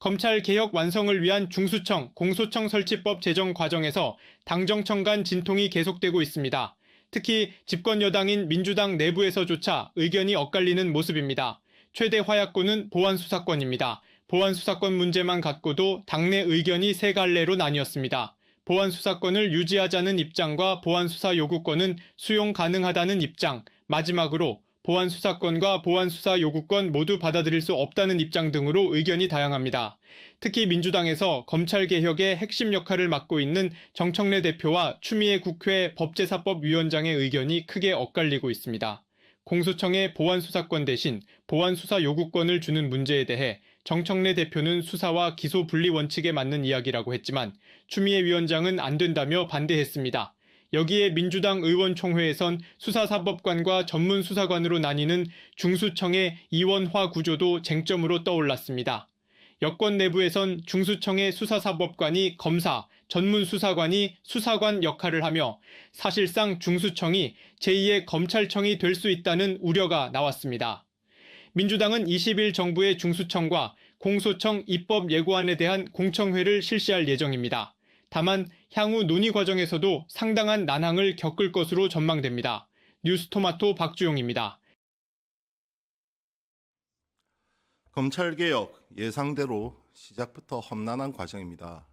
검찰 개혁 완성을 위한 중수청, 공소청 설치법 제정 과정에서 당정청 간 진통이 계속되고 있습니다. 특히 집권 여당인 민주당 내부에서조차 의견이 엇갈리는 모습입니다. 최대 화약고는 보안수사권입니다. 보안수사권 문제만 갖고도 당내 의견이 세 갈래로 나뉘었습니다. 보안수사권을 유지하자는 입장과 보안수사 요구권은 수용 가능하다는 입장, 마지막으로 보안수사권과 보안수사 요구권 모두 받아들일 수 없다는 입장 등으로 의견이 다양합니다. 특히 민주당에서 검찰개혁의 핵심 역할을 맡고 있는 정청래 대표와 추미애 국회 법제사법위원장의 의견이 크게 엇갈리고 있습니다. 공소청에 보안수사권 대신 보안수사 요구권을 주는 문제에 대해 정청래 대표는 수사와 기소 분리 원칙에 맞는 이야기라고 했지만 추미애 위원장은 안 된다며 반대했습니다. 여기에 민주당 의원총회에선 수사사법관과 전문수사관으로 나뉘는 중수청의 이원화 구조도 쟁점으로 떠올랐습니다. 여권 내부에선 중수청의 수사사법관이 검사, 전문수사관이 수사관 역할을 하며 사실상 중수청이 제2의 검찰청이 될 수 있다는 우려가 나왔습니다. 민주당은 20일 정부의 중수청과 공소청 입법 예고안에 대한 공청회를 실시할 예정입니다. 다만 향후 논의 과정에서도 상당한 난항을 겪을 것으로 전망됩니다. 뉴스토마토 박주용입니다. 검찰개혁 예상대로 시작부터 험난한 과정입니다.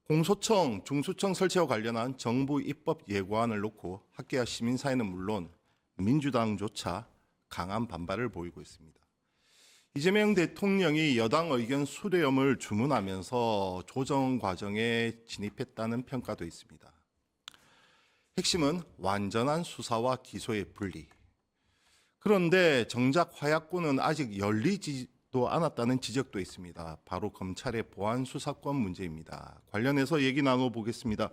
공소청, 중수청 설치와 관련한 정부 입법 예고안을 놓고 학계와 시민사회는 물론 민주당조차 강한 반발을 보이고 있습니다. 이재명 대통령이 여당 의견 수렴을 주문하면서 조정 과정에 진입했다는 평가도 있습니다. 핵심은 완전한 수사와 기소의 분리. 그런데 정작 화약고는 아직 열리지도 않았다는 지적도 있습니다. 바로 검찰의 보안수사권 문제입니다. 관련해서 얘기 나눠보겠습니다.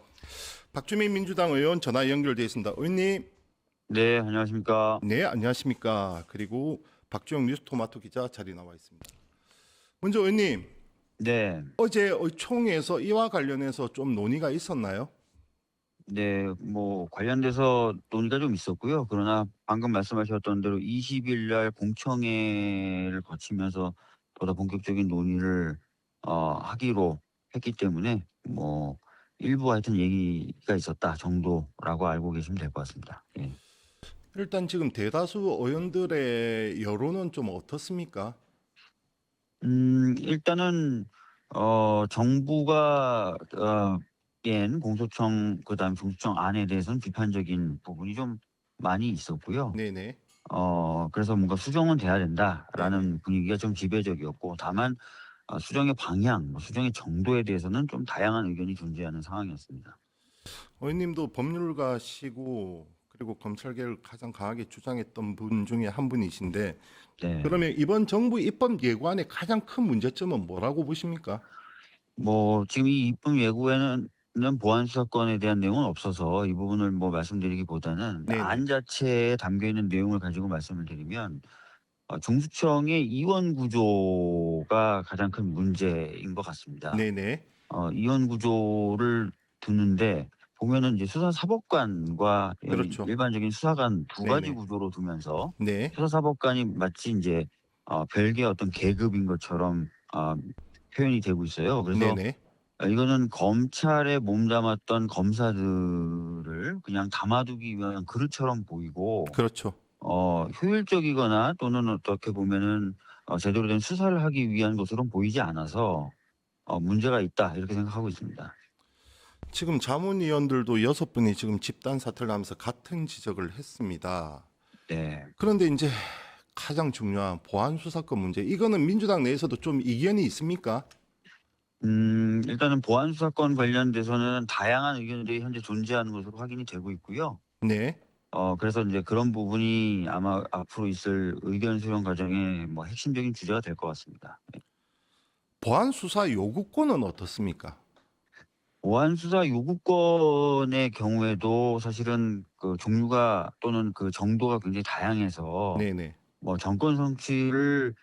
박주민 민주당 의원 전화 연결되어 있습니다. 의원님. 네, 안녕하십니까. 네, 안녕하십니까. 그리고 박주영 뉴스토마토 기자 자리 나와 있습니다. 먼저 의원님, 네, 어제 총회에서 이와 관련해서 좀 논의가 있었나요? 네, 관련돼서 논의가 좀 있었고요. 그러나 방금 말씀하셨던 대로 20일 날 공청회를 거치면서 보다 본격적인 논의를 하기로 했기 때문에 일부 하여튼 얘기가 있었다 정도라고 알고 계시면 될 것 같습니다. 예. 일단 지금 대다수 의원들의 여론은 좀 어떻습니까? 일단은 정부가 낸 공소청 그다음 중수청 안에 대해서는 비판적인 부분이 좀 많이 있었고요. 네네. 그래서 뭔가 수정은 돼야 된다라는 네네. 분위기가 좀 지배적이었고, 다만 수정의 방향, 수정의 정도에 대해서는 좀 다양한 의견이 존재하는 상황이었습니다. 의원님도 법률가시고 그리고 검찰개혁을 가장 강하게 주장했던 분 중에 한 분이신데 네. 그러면 이번 정부 입법 예고안의 가장 큰 문제점은 뭐라고 보십니까? 지금 이 입법 예고에는 보안 수사권에 대한 내용은 없어서 이 부분을 말씀드리기보다는 네네. 안 자체에 담겨 있는 내용을 가지고 말씀을 드리면 중수청의 이원 구조가 가장 큰 문제인 것 같습니다. 네네. 이원 구조를 두는데 보면은 이제 수사사법관과 그렇죠. 일반적인 수사관 두 가지 네네. 구조로 두면서 네. 수사사법관이 마치 이제 별개의 어떤 계급인 것처럼 표현이 되고 있어요. 그래서 네네. 이거는 검찰에 몸담았던 검사들을 그냥 담아두기 위한 그릇처럼 보이고, 그렇죠. 효율적이거나 또는 어떻게 보면은 제대로 된 수사를 하기 위한 것으로는 보이지 않아서 문제가 있다 이렇게 생각하고 있습니다. 지금 자문위원들도 6분이 지금 집단 사퇴를 하면서 같은 지적을 했습니다. 네. 그런데 이제 가장 중요한 보안 수사권 문제, 이거는 민주당 내에서도 좀 이견이 있습니까? 일단은 보안 수사권 관련돼서는 다양한 의견들이 현재 존재하는 것으로 확인이 되고 있고요. 네. 그래서 이제 그런 부분이 아마 앞으로 있을 의견 수렴 과정의 핵심적인 주제가 될 것 같습니다. 네. 보안 수사 요구권은 어떻습니까? 보안 수사 요구권의 경우에도 사실은 그 종류가 또는 그 정도가 굉장히 다양해서 네네. 정권 성취를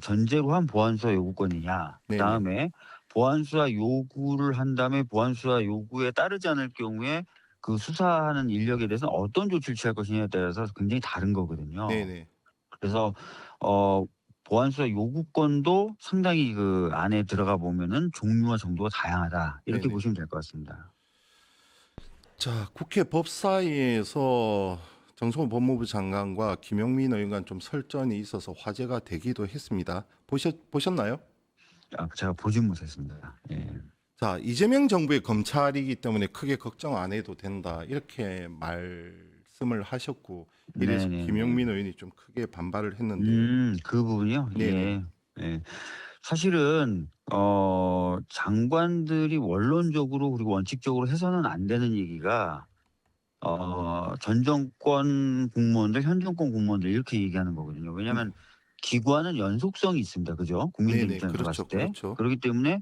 전제로 한 보안 수사 요구권이냐, 네네. 그다음에 보안 수사 요구를 한 다음에 보안 수사 요구에 따르지 않을 경우에 그 수사하는 인력에 대해서 어떤 조치를 취할 것이냐에 따라서 굉장히 다른 거거든요. 네네. 그래서 어 보안수사 요구권도 상당히 그 안에 들어가 보면은 종류와 정도가 다양하다. 이렇게 네네. 보시면 될 것 같습니다. 자, 국회 법사위에서 정성호 법무부 장관과 김용민 의원 간 좀 설전이 있어서 화제가 되기도 했습니다. 보셨나요? 제가 보진 못했습니다. 예. 자, 이재명 정부의 검찰이기 때문에 크게 걱정 안 해도 된다. 이렇게 말씀을 하셨고, 이래서 네네네. 김용민 의원이 좀 크게 반발을 했는데, 그 부분이요? 네네. 예. 예. 사실은 장관들이 원론적으로 그리고 원칙적으로 해서는 안 되는 얘기가 전 정권 공무원들, 현 정권 공무원들 이렇게 얘기하는 거거든요. 왜냐하면 기관은 연속성이 있습니다. 그죠? 국민들 네네. 입장에서 그렇죠. 봤을 때. 그렇죠. 그렇기 때문에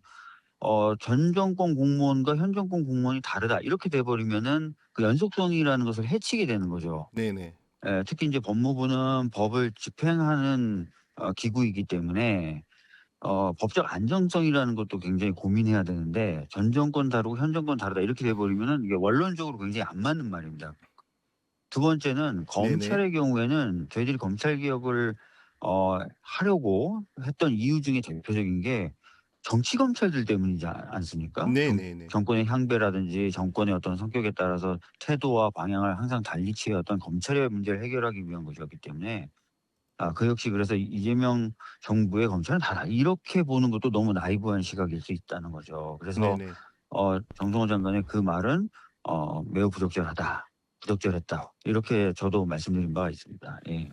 전 정권 공무원과 현 정권 공무원이 다르다. 이렇게 돼 버리면은 그 연속성이라는 것을 해치게 되는 거죠. 네네. 예, 특히 이제 법무부는 법을 집행하는 기구이기 때문에 법적 안정성이라는 것도 굉장히 고민해야 되는데 전 정권 다르고 현 정권 다르다 이렇게 돼 버리면은 이게 원론적으로 굉장히 안 맞는 말입니다. 두 번째는 네네. 검찰의 경우에는 저희들이 검찰 개혁을 하려고 했던 이유 중에 대표적인 게 정치 검찰들 때문이지 않습니까? 네네네. 정권의 향배라든지 정권의 어떤 성격에 따라서 태도와 방향을 항상 달리 취해왔던 검찰의 문제를 해결하기 위한 것이었기 때문에 그 역시 그래서 이재명 정부의 검찰은 다르다. 이렇게 보는 것도 너무 나이브한 시각일 수 있다는 거죠. 그래서 네네. 정성호 장관의 그 말은 매우 부적절하다. 부적절했다. 이렇게 저도 말씀드린 바가 있습니다. 예.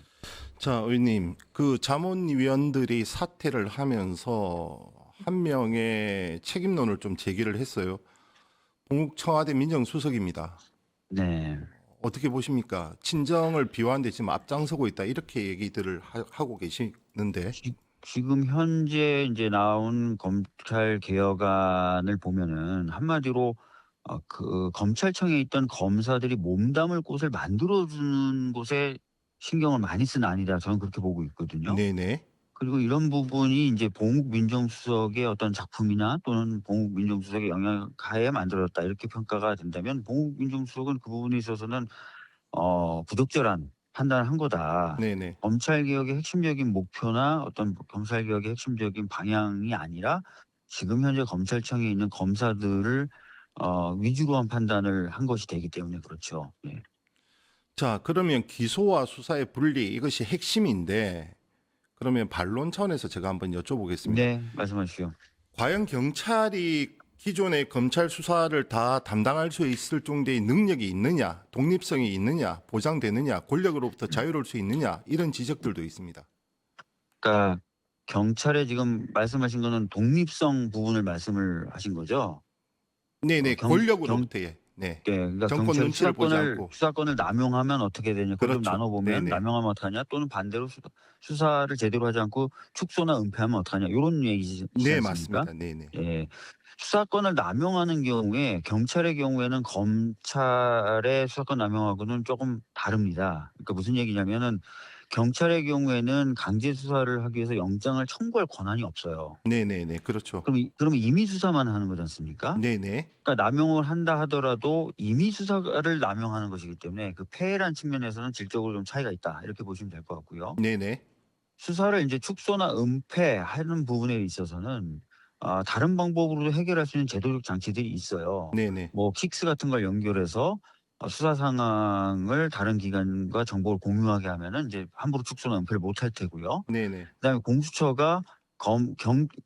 자, 의원님, 그 자문위원들이 사퇴를 하면서 한 명의 책임론을 좀 제기를 했어요. 봉욱 청와대 민정수석입니다. 네. 어떻게 보십니까? 친정을 비호하는 데 지금 앞장서고 있다 이렇게 얘기들을 하고 계시는데, 지금 현재 이제 나온 검찰 개혁안을 보면은 한마디로 그 검찰청에 있던 검사들이 몸담을 곳을 만들어주는 곳에 신경을 많이 쓴 안이다. 저는 그렇게 보고 있거든요. 네네, 그리고 이런 부분이 이제 봉욱 민정수석의 어떤 작품이나 또는 봉욱 민정수석의 영향하에 만들어졌다 이렇게 평가가 된다면 봉욱 민정수석은 그 부분에 있어서는 부적절한 판단을 한 거다. 네네. 검찰 개혁의 핵심적인 목표나 어떤 검찰 개혁의 핵심적인 방향이 아니라 지금 현재 검찰청에 있는 검사들을 위주로 한 판단을 한 것이 되기 때문에 그렇죠. 예. 자, 그러면 기소와 수사의 분리 이것이 핵심인데, 그러면 반론 차원에서 제가 한번 여쭤보겠습니다. 네, 말씀하시죠. 과연 경찰이 기존의 검찰 수사를 다 담당할 수 있을 정도의 능력이 있느냐, 독립성이 있느냐, 보장되느냐, 권력으로부터 자유로울 수 있느냐 이런 지적들도 있습니다. 그러니까 경찰의 지금 말씀하신 거는 독립성 부분을 말씀을 하신 거죠? 네네, 경 권력으로부터의. 네. 네. 그러니까 정권 경찰이 눈치를 보지 않고. 수사권을 남용하면 어떻게 되냐. 그걸 좀 그렇죠. 나눠보면 네네. 남용하면 어떡하냐 또는 반대로 수사를 제대로 하지 않고 축소나 은폐하면 어떡하냐. 요런 얘기지 네, 않습니까? 맞습니다. 네네. 예. 수사권을 남용하는 경우에 경찰의 경우에는 검찰의 수사권 남용하고는 조금 다릅니다. 그러니까 무슨 얘기냐면은 경찰의 경우에는 강제 수사를 하기 위해서 영장을 청구할 권한이 없어요. 네네네. 그렇죠. 그러면 임의 수사만 하는 거지 않습니까? 네네. 그러니까 남용을 한다 하더라도 임의 수사를 남용하는 것이기 때문에 그 폐해란 측면에서는 질적으로 좀 차이가 있다. 이렇게 보시면 될 것 같고요. 네네. 수사를 이제 축소나 은폐하는 부분에 있어서는 다른 방법으로도 해결할 수 있는 제도적 장치들이 있어요. 네네. 뭐 킥스 같은 걸 연결해서 수사 상황을 다른 기관과 정보를 공유하게 하면은 이제 함부로 축소나 은폐를 못할 테고요. 네네. 그다음에 공수처가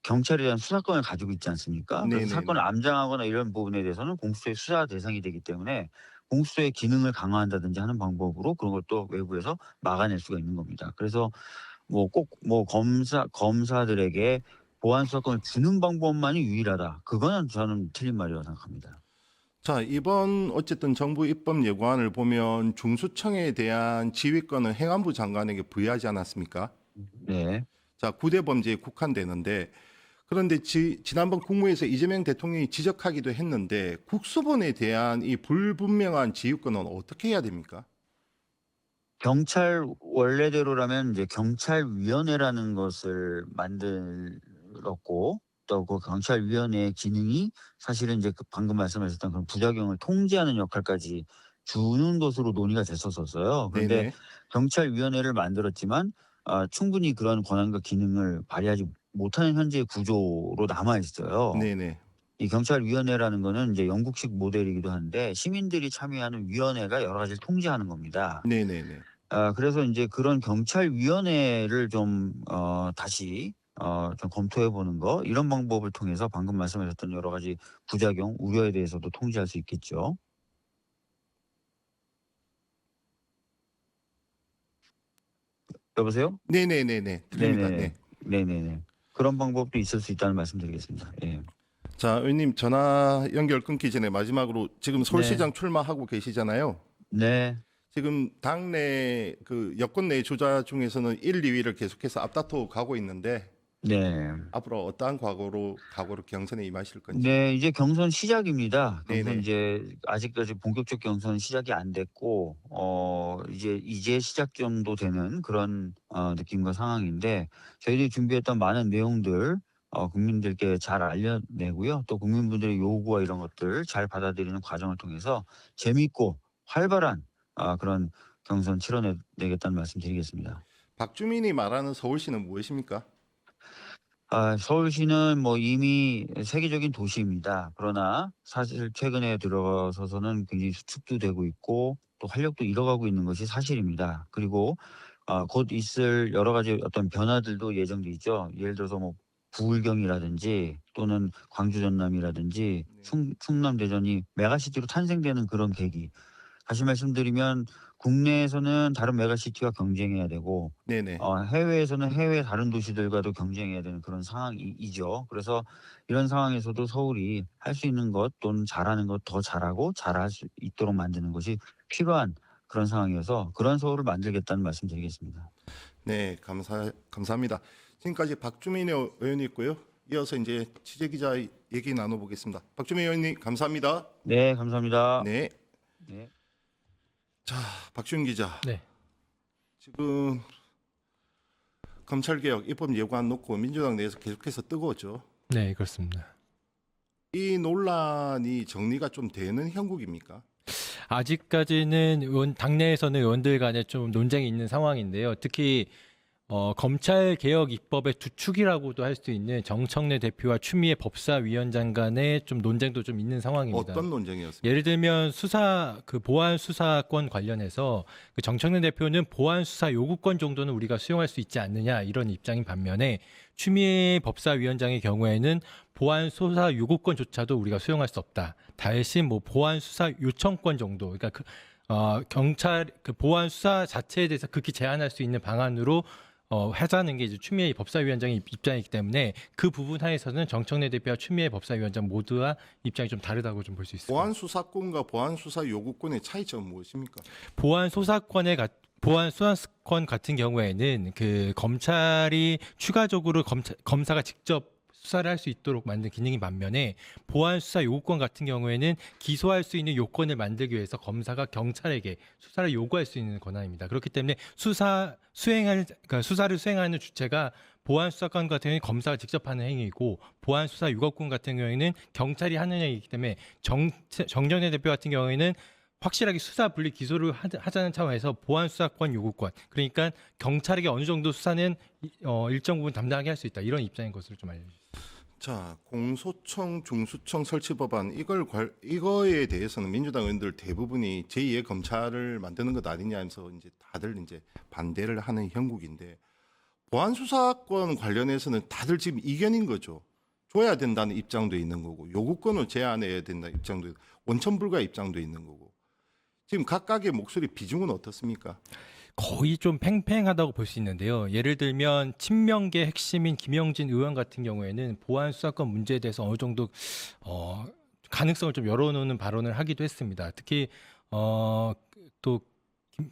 경찰에 대한 수사권을 가지고 있지 않습니까? 그래서 네네네. 사건을 암장하거나 이런 부분에 대해서는 공수처의 수사 대상이 되기 때문에 공수처의 기능을 강화한다든지 하는 방법으로 그런 것도 외부에서 막아낼 수가 있는 겁니다. 그래서 뭐 꼭 뭐 검사들에게 보안 수사권을 주는 방법만이 유일하다. 그거는 저는 틀린 말이라고 생각합니다. 자, 이번 어쨌든 정부 입법 예고안을 보면 중수청에 대한 지휘권은 행안부 장관에게 부여하지 않았습니까? 네. 자, 구대 범죄에 국한되는데 그런데 지난번 국무회에서 이재명 대통령이 지적하기도 했는데 국수본에 대한 이 불분명한 지휘권은 어떻게 해야 됩니까? 경찰 원래대로라면 이제 경찰위원회라는 것을 만들었고 또 그 경찰위원회의 기능이 사실은 이제 그 방금 말씀하셨던 그런 부작용을 통제하는 역할까지 주는 것으로 논의가 됐었어요. 그런데 네네. 경찰위원회를 만들었지만 충분히 그런 권한과 기능을 발휘하지 못하는 현재의 구조로 남아 있어요. 네네. 이 경찰위원회라는 거는 이제 영국식 모델이기도 한데 시민들이 참여하는 위원회가 여러 가지를 통제하는 겁니다. 네네네. 그래서 이제 그런 경찰위원회를 좀 다시 좀 검토해 보는 거 이런 방법을 통해서 방금 말씀하셨던 여러 가지 부작용, 우려에 대해서도 통제할 수 있겠죠. 여보세요? 네네네네. 들립니다. 네네네. 네. 네네네. 그런 방법도 있을 수 있다는 말씀드리겠습니다. 예. 자, 의원님 전화 연결 끊기 전에 마지막으로 지금 서울시장 출마하고 계시잖아요. 네. 지금 당내 그 여권 내 주자 중에서는 1, 2위를 계속해서 앞다퉈 가고 있는데 네. 앞으로 어떠한 각오로 경선에 임하실 건지. 네, 이제 경선 시작입니다. 경선 네네. 이제 아직까지 본격적 경선 시작이 안 됐고, 이제 시작 정도 되는 그런 느낌과 상황인데, 저희들이 준비했던 많은 내용들 국민들께 잘 알려내고요. 또 국민분들의 요구와 이런 것들 잘 받아들이는 과정을 통해서 재밌고 활발한 그런 경선 치러내겠다는 말씀드리겠습니다. 박주민이 말하는 서울시는 무엇입니까? 서울시는 뭐 이미 세계적인 도시입니다. 그러나 사실 최근에 들어서서는 굉장히 수축도 되고 있고 또 활력도 잃어가고 있는 것이 사실입니다. 그리고 곧 있을 여러 가지 어떤 변화들도 예정돼 있죠. 예를 들어서 뭐 부울경이라든지 또는 광주 전남이라든지 충남 대전이 메가시티로 탄생되는 그런 계기. 다시 말씀드리면 국내에서는 다른 메가시티와 경쟁해야 되고 네네. 해외에서는 해외 다른 도시들과도 경쟁해야 되는 그런 상황이죠. 그래서 이런 상황에서도 서울이 할 수 있는 것 또는 잘하는 것 더 잘하고 잘할 수 있도록 만드는 것이 필요한 그런 상황이어서 그런 서울을 만들겠다는 말씀드리겠습니다. 네, 감사합니다. 지금까지 박주민 의원이 있고요. 이어서 이제 취재 기자 얘기 나눠보겠습니다. 박주민 의원님 감사합니다. 네, 감사합니다. 네. 네. 자, 박주민 기자. 네. 지금 검찰개혁 입법 예고안 놓고 민주당 내에서 계속해서 뜨거웠죠. 네, 그렇습니다. 이 논란이 정리가 좀 되는 형국입니까? 아직까지는 당내에서는 의원들 간에 좀 논쟁이 있는 상황인데요. 특히 검찰 개혁 입법의 두 축이라고도 할 수 있는 정청래 대표와 추미애 법사위원장 간의 좀 논쟁도 좀 있는 상황입니다. 어떤 논쟁이었습니까? 예를 들면 보안 수사권 관련해서 그 정청래 대표는 보안 수사 요구권 정도는 우리가 수용할 수 있지 않느냐 이런 입장인 반면에 추미애 법사위원장의 경우에는 보안 수사 요구권조차도 우리가 수용할 수 없다. 대신 뭐 보안 수사 요청권 정도, 그러니까 경찰 보안 수사 자체에 대해서 극히 제한할 수 있는 방안으로 하자는 게 이제 추미애 법사위원장의 입장이기 때문에 그 부분 하에서는 정청래 대표와 추미애 법사위원장 모두와 입장이 좀 다르다고 좀 볼 수 있습니다. 보안 수사권과 보안 수사 요구권의 차이점은 무엇입니까? 보안 수사권 같은 경우에는 그 검찰이 추가적으로 검사가 직접 수사를 할 수 있도록 만든 기능이 반면에 보안 수사 요구권 같은 경우에는 기소할 수 있는 요건을 만들기 위해서 검사가 경찰에게 수사를 요구할 수 있는 권한입니다. 그렇기 때문에 수사를 수행하는 주체가 보안 수사권 같은 경우에는 검사가 직접 하는 행위이고 보안 수사 요구권 같은 경우에는 경찰이 하는 행위이기 때문에 정청래 대표 같은 경우에는 확실하게 수사 분리 기소를 하자는 차원에서 보안 수사권 요구권, 그러니까 경찰에게 어느 정도 수사는 일정 부분 담당하게 할 수 있다, 이런 입장인 것으로 좀 알려주십니다. 자, 공소청 중수청 설치 법안 이거에 대해서는 민주당 의원들 대부분이 제2의 검찰을 만드는 것 아니냐 하면서 이제 다들 이제 반대를 하는 형국인데 보안 수사권 관련해서는 다들 지금 이견인 거죠. 줘야 된다는 입장도 있는 거고 요구권을 제한해야 된다는 입장도 있고 원천 불가 입장도 있는 거고 지금 각각의 목소리 비중은 어떻습니까? 거의 좀 팽팽하다고 볼 수 있는데요. 예를 들면 친명계 핵심인 김영진 의원 같은 경우에는 보안 수사권 문제에 대해서 어느 정도 가능성을 좀 열어놓는 발언을 하기도 했습니다. 특히 또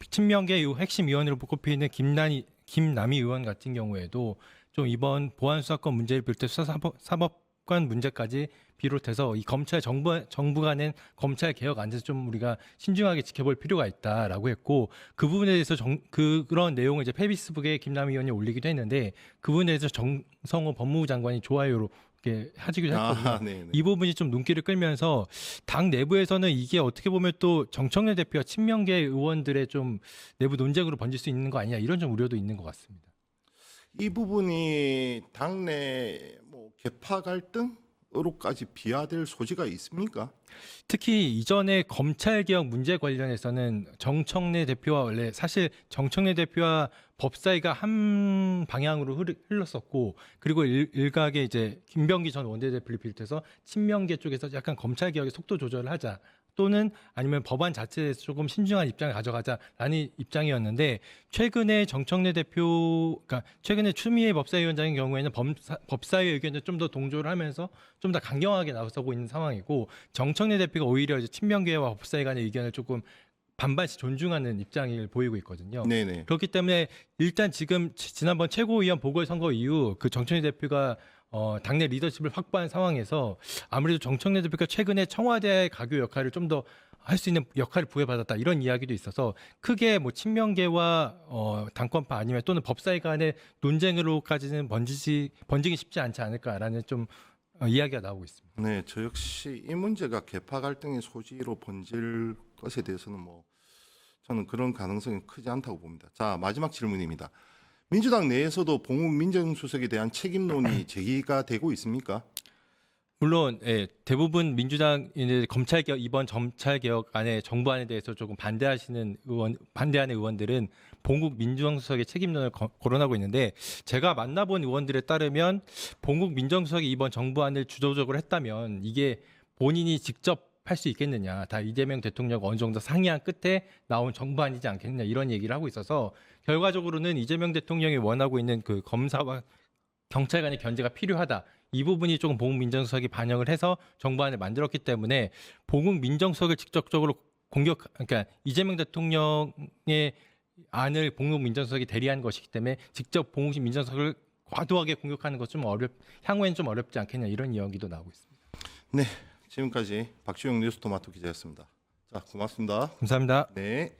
친명계 핵심 위원으로 꼽히는 김남희 의원 같은 경우에도 좀 이번 보안 수사권 문제를 비롯해 수사사법관 문제까지 비롯해서 이 정부가 낸 검찰 개혁 안에서 좀 우리가 신중하게 지켜볼 필요가 있다라고 했고 그 부분에 대해서 그런 내용을 이제 페이스북에 김남희 의원이 올리기도 했는데 그 부분에 대해서 정성호 법무부 장관이 좋아요로 이렇게 하기도 했거든요. 이 부분이 좀 눈길을 끌면서 당 내부에서는 이게 어떻게 보면 또 정청래 대표와 친명계 의원들의 좀 내부 논쟁으로 번질 수 있는 거 아니냐 이런 좀 우려도 있는 것 같습니다. 이 부분이 당내 뭐 계파 갈등으로까지 비화될 소지가 있습니까? 특히 이전에 검찰개혁 문제 관련해서는 정청래 대표와 원래 사실 정청래 대표와 법사위가 한 방향으로 흘렀었고, 그리고 일각의 이제 김병기 전 원내대표를 비롯해서 친명계 쪽에서 약간 검찰개혁의 속도 조절을 하자, 또는 아니면 법안 자체에서 조금 신중한 입장을 가져가자라는 입장이었는데, 최근에 정청래 대표, 그러니까 최근에 추미애 법사위원장의 경우에는 법사위 의견을 좀 더 동조를 하면서 좀 더 강경하게 나서고 있는 상황이고, 정청래 대표가 오히려 이제 친명계와 법사위 간의 의견을 조금 반반씩 존중하는 입장을 보이고 있거든요. 네네. 그렇기 때문에 일단 지금 지난번 최고위원 보궐선거 이후 그 정청래 대표가 당내 리더십을 확보한 상황에서 아무래도 정청래 대표가 최근에 청와대 가교 역할을 좀 더 할 수 있는 역할을 부여받았다, 이런 이야기도 있어서 크게 뭐 친명계와 당권파 아니면 또는 법사위 간의 논쟁으로까지는 번지기 쉽지 않지 않을까라는 좀 이야기가 나오고 있습니다. 네, 저 역시 이 문제가 계파 갈등의 소지로 번질 것에 대해서는 뭐 저는 그런 가능성이 크지 않다고 봅니다. 자, 마지막 질문입니다. 민주당 내에서도 봉욱 민정수석에 대한 책임론이 제기가 되고 있습니까? 물론 대부분 민주당 이제 이번 검찰개혁 안에 정부안에 대해서 조금 반대하는 의원들은 봉국 민정수석의 책임론을 거론하고 있는데, 제가 만나본 의원들에 따르면 봉국 민정수석이 이번 정부안을 주도적으로 했다면 이게 본인이 직접 할 수 있겠느냐, 다 이재명 대통령 어느 정도 상의한 끝에 나온 정부안이지 않겠느냐, 이런 얘기를 하고 있어서 결과적으로는 이재명 대통령이 원하고 있는 그 검사와 경찰 간의 견제가 필요하다, 이 부분이 조금 봉국 민정수석이 반영을 해서 정부안을 만들었기 때문에 봉국 민정수석을 직접적으로 그러니까 이재명 대통령의 안을 봉국 민정수석이 대리한 것이기 때문에 직접 봉국 민정수석을 과도하게 공격하는 것 좀 향후엔 좀 어렵지 않겠냐, 이런 이야기도 나오고 있습니다. 네, 지금까지 박주영 뉴스토마토 기자였습니다. 자, 고맙습니다. 감사합니다. 네.